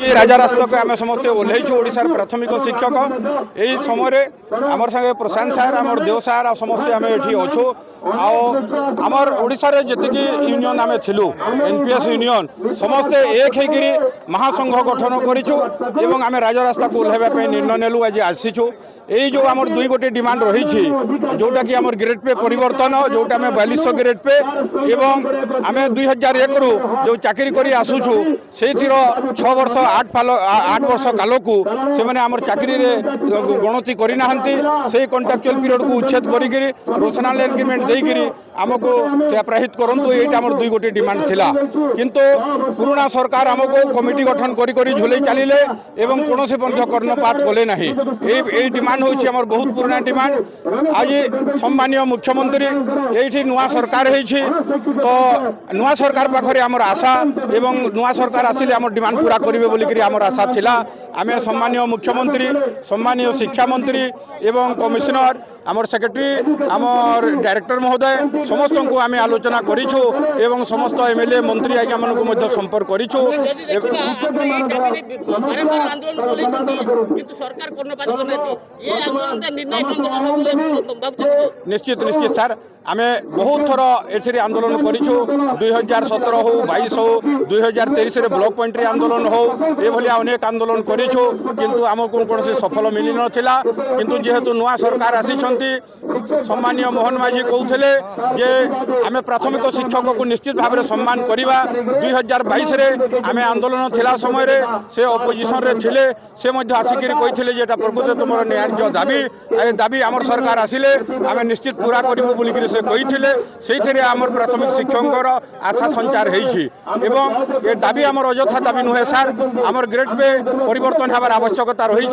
राजा रास्तक आम समस्ते ओह्लैछु ओडिशार प्राथमिक शिक्षक यही समय आमर संगे प्रशांत सार आमर देव सार समस्ते आम ये अच्छु आमर ओडिशार जी यूनियन आम थिलु एनपीएस यूनियन समस्ते एक होकरी महासंघ गठन करूँ एवं आम राजा रास्ता को ओह्लैवाई निर्णय नेलु आज आसीचु यही जो आमर दुई गोटे डिमांड रही जोटा कि आमर ग्रेड पे परिवर्तन जोटा आम 4200 ग्रेड पे एवं आम 2001 रु जो चाकरी करी आसुचु से 6 वर्ष 8 वर्ष काल को से आमर चाकरी गणति करना से कंट्राक्चुअल पीरियड को उच्छेद करी रोशनाल एग्रीमेंट देकर आमको से प्राहित करूँ ये आमर दुई गोटे डिमांड थिला किंतु पुराना सरकार आमको कमिटी गठन करी झुले चलिले एवं कौन से कर्णपात कले ना यही डिमांड हूँ आमर बहुत पुराना डिमांड आज सम्मानीय मुख्यमंत्री ये नुआ सरकार होती तो नुआ सरकार पाखे आमर आशा एवं नुआ सरकार आसिले आमर डिमांड पूरा करेंगे बोलिकी आमर आशा थिला आम सम्मानीय मुख्यमंत्री सम्मानीय शिक्षा मंत्री एवं कमिशनर आमर सेक्रेटरी आमर डायरेक्टर महोदय समस्त को आम आलोचना करूँ एवं समस्त एमएलए मंत्री आज्ञा मानक संपर्क करूँ निश्चित निश्चित सर आम बहुत थर ए आंदोलन करूँ 2017 हो 22 हो 2023 ब्लॉक पॉइंट्री आंदोलन हो ये अनेक आंदोलन करूँ किंतु आमको कौन से सफल मिल नाला किंतु जेहेतु नुआ सरकार आसी सम्मानीय मोहन माझी कहते जे आम प्राथमिक शिक्षक को निश्चित भाव में सम्मान करवा 2022 आम आंदोलन थिला समय से अपोजिशन रे थिले से आसिक कहते प्रकृत तुम न्याय दाबी दाबी आमर सरकार आसिले आम निश्चित पूरा करूँ बोलिक से कहते से आमर प्राथमिक शिक्षक आशा संचार एवं ये दाबी आमर अଯଥା दाबी नुहे सार आमर ग्रेड पे परिवर्तन हमार आवश्यकता रही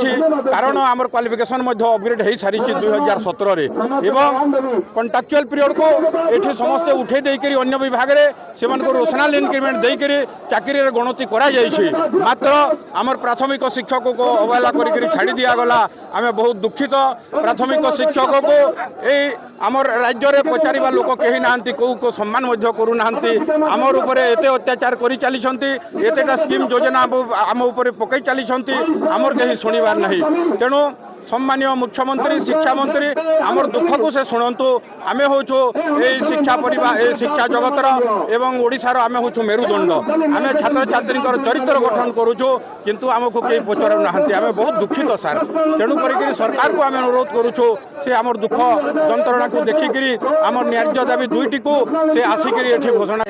कारण आमर क्वालिफिकेशन अपग्रेड हो सारी 2017 एवं कंट्राक्चुअल पीरियड को ये समस्ते उठे देकर अन्य विभाग से रोशनाल इंक्रीमेंट देकर चाकरी गणति मात्र आमर प्राथमिक शिक्षक को अवहेला कर छाड़ी दिगला आम बहुत दुखित प्राथमिक शिक्षक को यही आमर राज्य में पचार लोक कहीं ना कौ सम्मान करूना आमर उपर एत अत्याचार कर चली एतेटा स्कीम योजना आम उपर पकई चली आमर कहीं शुणवार ना तेणु सम्मानीय मुख्यमंत्री शिक्षा मंत्री आमर दुख को से शुणु आम हूँ शिक्षा परिवार शिक्षा जगतर एवं ओडिशार आम हूँ मेरुदंड आम छात्र छात्री चरित्र गठन करुचु किंतु आमको कहीं पचारू ना आम बहुत दुखित सार तेणु कर सरकार को आम अनुरोध करुचु से आमर दुख जंत्रणा को देखिक आमर न्याय दाबी दुईटी को से आसिक घोषणा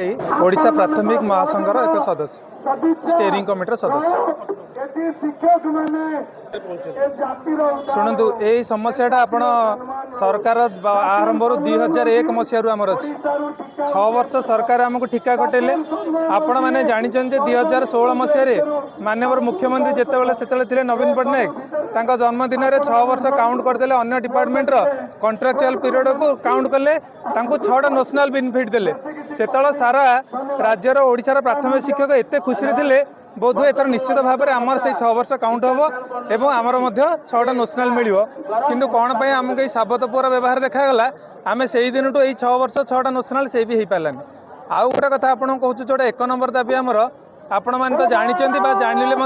ओडिशा प्राथमिक महासंघर एक सदस्य स्टेयरिंग कमिटर सदस्य शुणु यही समस्याटा आपण सरकार आरंभ 2001 मसीह आमर अच्छी 6 वर्ष सरकार आमको ठिका कटेले आपण मैंने जानी 2016 मसीह माननीय मुख्यमंत्री जिते नवीन पट्टनायक जन्मदिन में 6 वर्ष काउंट करदे अन्य डिपार्टमेंटर कंट्राक्चुअल पीरियड को काउंट कले 6टा नेशनल बेनिफिट देले से सारा राज्यर ओडिशार प्राथमिक शिक्षक एत खुशी थे बोध हुए एथर निश्चित भाव में आमर से 6 वर्ष काउंट हम एवं आमर 6टा नेशनल मिल किंतु कौन पर आमको ये साबतपुर व्यवहार देखागला आम से दिन टू यही 6 वर्ष 6टा नेशनल से भी हो पारानी आउ गोटे कथा आपको कहूँ जोटा 1 नंबर दाबी आमर आपण मैंने तो जानते जानिले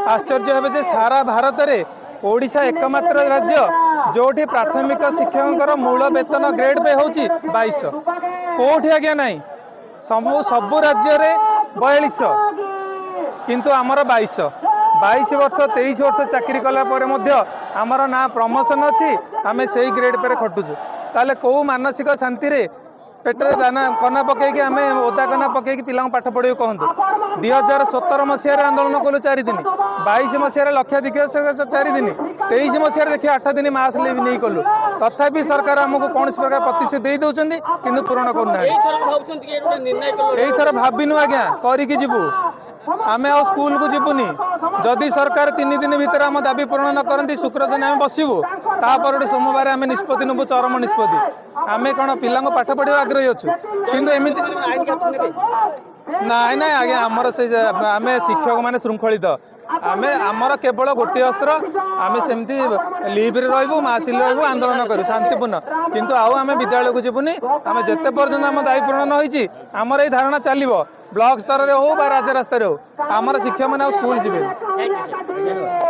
आश्चर्य हे सारा भारत में ओडिशा एकमात्र राज्य जोठी प्राथमिक शिक्षकों मूल वेतन ग्रेड पे हूँ 2200 कौटी आज्ञा ना सबू राज्य में 4200 किंतु आमर 22 वर्ष 23 वर्ष चाकरी कलापर आमर ना प्रमोशन अच्छी आम से ग्रेड पर खटुचु ताले कौ मानसिक शांति रे पेटर दाना कना पकईकि आम ओदा कना पकईकि पिला पाठ पढ़े कहतु 2017 मसीह आंदोलन कलु 4 दिन 22 मसीह लक्षाधिक 4 दिन 23 मसीह देखिए 8 दिन मास लिव नहीं कलु तथापि सरकार आमको कौन प्रकार प्रतिश्रुति दे दौरान कि पूरण करना यही थर भाविनु आज्ञा करिकी जीवु आम आ स्कूल को जीवनी जदि सरकार 3 दिन भीतर आम दाबी पूरण न करती शुक्र शनि आम बसबू तापर सोमवार आम निष्पत्ति नबू चरम निष्पत्ति आम कौन पिला पाठ पढ़ा आग्रही अच्छु किंतु एमती ना ना आज्ञा आमर से आम शिक्षक मैंने श्रृंखलित आम आमर केवल गोटे अस्त्र आम सेमती लिव्रे रही मासिल रही आंदोलन करूँ शांतिपूर्ण किंतु आउ आम विद्यालय को जीवनी आम जिते पर्यटन आम दायी पूरण न आमर ये धारणा चलो ବ୍ଲକ ସ୍ତରରେ ହଉ ବା ରାଜ୍ୟ ରାସ୍ତାରେ ହଉ ଆମର ଶିକ୍ଷକମାନେ ଆଉ ସ୍କୁଲ ଯିବେନି। Thank you, sir.